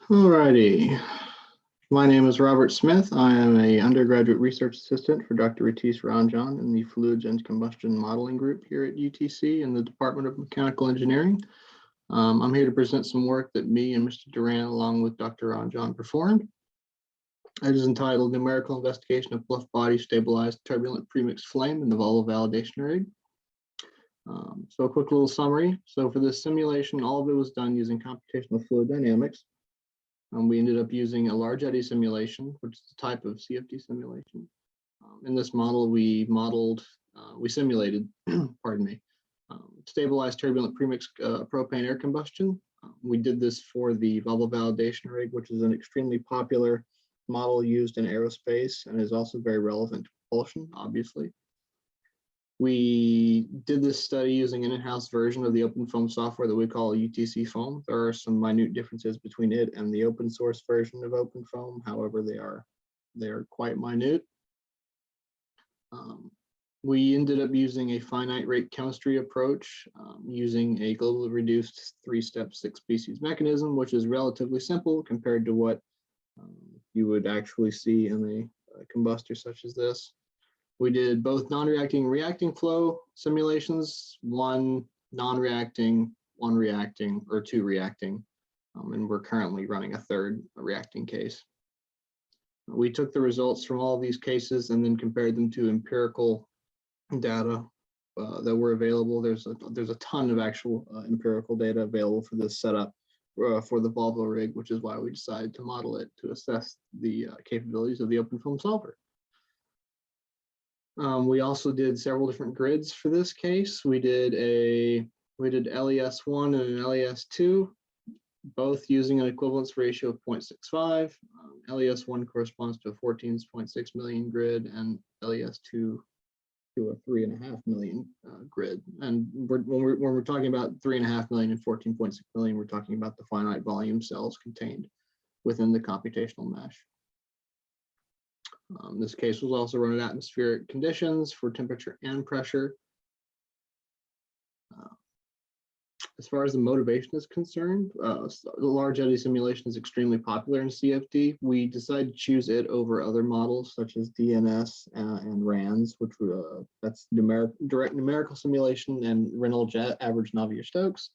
Alrighty. My name is Robert Smith. I am a undergraduate research assistant for Dr. Ratish Ranjan in the Fluids and Combustion Modeling Group here at UTC in the Department of Mechanical Engineering. I'm here to present some work that me and Mr. Duran, along with Dr. Ranjan, performed. It is entitled Numerical Investigation of Bluff Body Stabilized Turbulent Premixed Flame in the Volvo Validation Rig. So a quick little summary. So for this simulation, all of it was done using computational fluid dynamics. We ended up using a large eddy simulation, which is a type of CFD simulation. In this model, we simulated, pardon me, stabilized turbulent premixed propane air combustion. We did this for the Volvo validation rig, which is an extremely popular model used in aerospace and is also very relevant to propulsion, obviously. We did this study using an in-house version of the open foam software that we call UTC foam. There are some minute differences between it and the open source version of open foam. However, they are quite minute. We ended up using a finite rate chemistry approach using a globally reduced 3-step 6-species mechanism, which is relatively simple compared to what you would actually see in a combustor such as this. We did both non-reacting and reacting flow simulations, one non-reacting, one reacting, or two reacting, and we're currently running a third reacting case. We took the results from all of these cases and then compared them to empirical data that were available. There's a ton of actual empirical data available for this setup for the Volvo rig, which is why we decided to model it to assess the capabilities of the open foam solver. We also did several different grids for this case. We did LES1 and an LES2, both using an equivalence ratio of 0.65. LES1 corresponds to a 14.6 million grid and LES2 to a 3.5 million grid. And when we're talking about 3.5 million and 14.6 million, we're talking about the finite volume cells contained within the computational mesh. This case was also run at atmospheric conditions for temperature and pressure. As far as the motivation is concerned, the large eddy simulation is extremely popular in CFD. We decided to choose it over other models such as DNS and RANS, which that's direct numerical simulation and Reynolds jet average Navier-Stokes.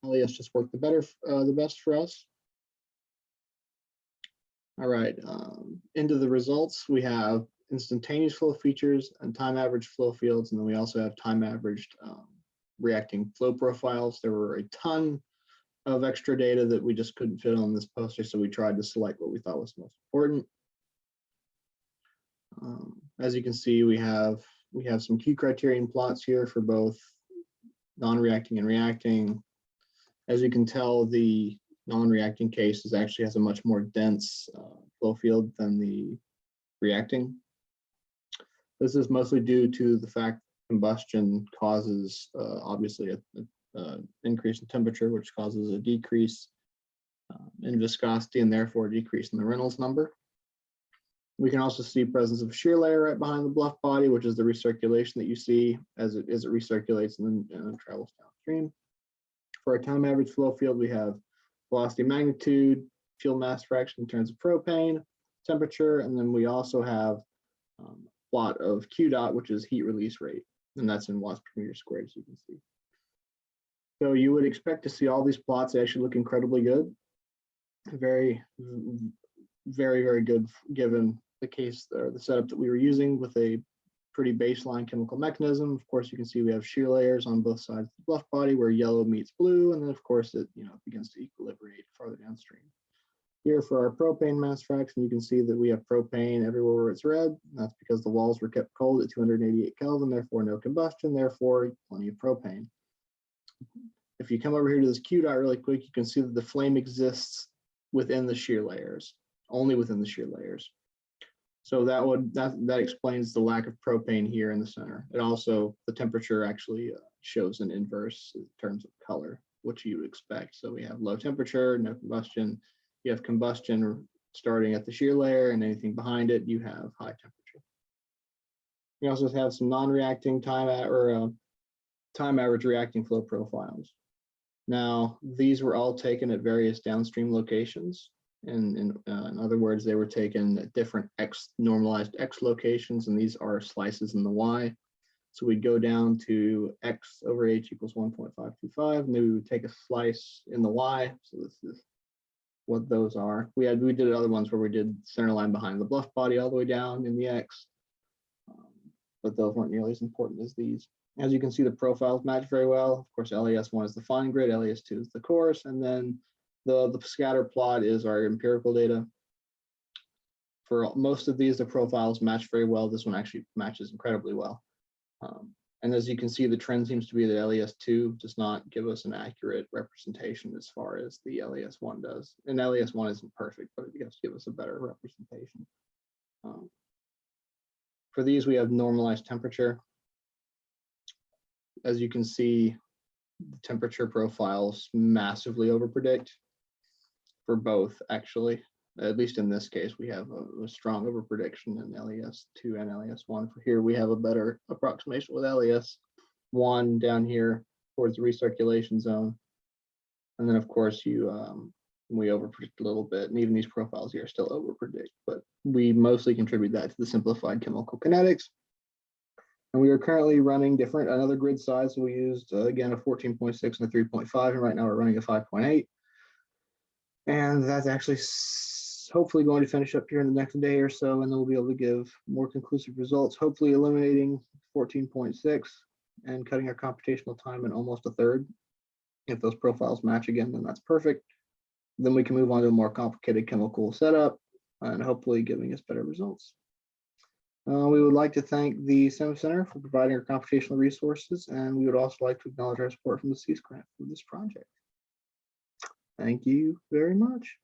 LES just worked the best for us. All right, into the results, we have instantaneous flow features and time averaged flow fields, and then we also have time averaged reacting flow profiles. There were a ton of extra data that we just couldn't fit on this poster, so we tried to select what we thought was most important. As you can see, we have some key criterion plots here for both non-reacting and reacting. As you can tell, the non-reacting cases actually has a much more dense flow field than the reacting. This is mostly due to the fact combustion causes obviously an increase in temperature, which causes a decrease in viscosity and therefore a decrease in the Reynolds number. We can also see presence of shear layer right behind the bluff body, which is the recirculation that you see as it recirculates and then travels downstream. For our time average flow field, we have velocity magnitude, fuel mass fraction in terms of propane, temperature, and then we also have a plot of Q dot, which is heat release rate, and that's in watts per meter squared, as you can see. So you would expect to see all these plots. They actually look incredibly good. Very, very good given the case or the setup that we were using with a pretty baseline chemical mechanism. Of course, you can see we have shear layers on both sides of the bluff body where yellow meets blue, and then of course it begins to equilibrate farther downstream. Here for our propane mass fraction, you can see that we have propane everywhere where it's red. That's because the walls were kept cold at 288 Kelvin, therefore no combustion, therefore plenty of propane. If you come over here to this Q dot really quick, you can see that the flame exists within the shear layers, only within the shear layers. So that explains the lack of propane here in the center. It also, the temperature actually shows an inverse in terms of color, which you would expect. So we have low temperature, no combustion. You have combustion starting at the shear layer, and anything behind it, you have high temperature. We also have some non-reacting time average reacting flow profiles. Now, these were all taken at various downstream locations. And in other words, they were taken at different normalized X locations, and these are slices in the Y. So we'd go down to X over H equals 1.525, and then we would take a slice in the Y. So this is what those are. We did other ones where we did center line behind the bluff body all the way down in the X, but those weren't nearly as important as these. As you can see, the profiles match very well. Of course, LAS1 is the fine grid, LAS2 is the coarse, and then the scatter plot is our empirical data. For most of these, the profiles match very well. This one actually matches incredibly well. And as you can see, the trend seems to be that LAS2 does not give us an accurate representation as far as the LAS1 does. And LAS1 isn't perfect, but it does give us a better representation. For these, we have normalized temperature. As you can see, the temperature profiles massively overpredict for both, actually. At least in this case, we have a strong overprediction in LAS2 and LAS1. For here, we have a better approximation with LAS1 down here towards the recirculation zone. And then, of course, we overpredict a little bit, and even these profiles here still overpredict, but we mostly contribute that to the simplified chemical kinetics. And we are currently running another grid size. So we used, again, a 14.6 and a 3.5, and right now we're running a 5.8. And that's actually hopefully going to finish up here in the next day or so, and then we'll be able to give more conclusive results, hopefully eliminating 14.6 and cutting our computational time in almost a third. If those profiles match again, then that's perfect. Then we can move on to a more complicated chemical setup and hopefully giving us better results. We would like to thank the Sim Center for providing our computational resources, and we would also like to acknowledge our support from the CEAS grant for this project. Thank you very much.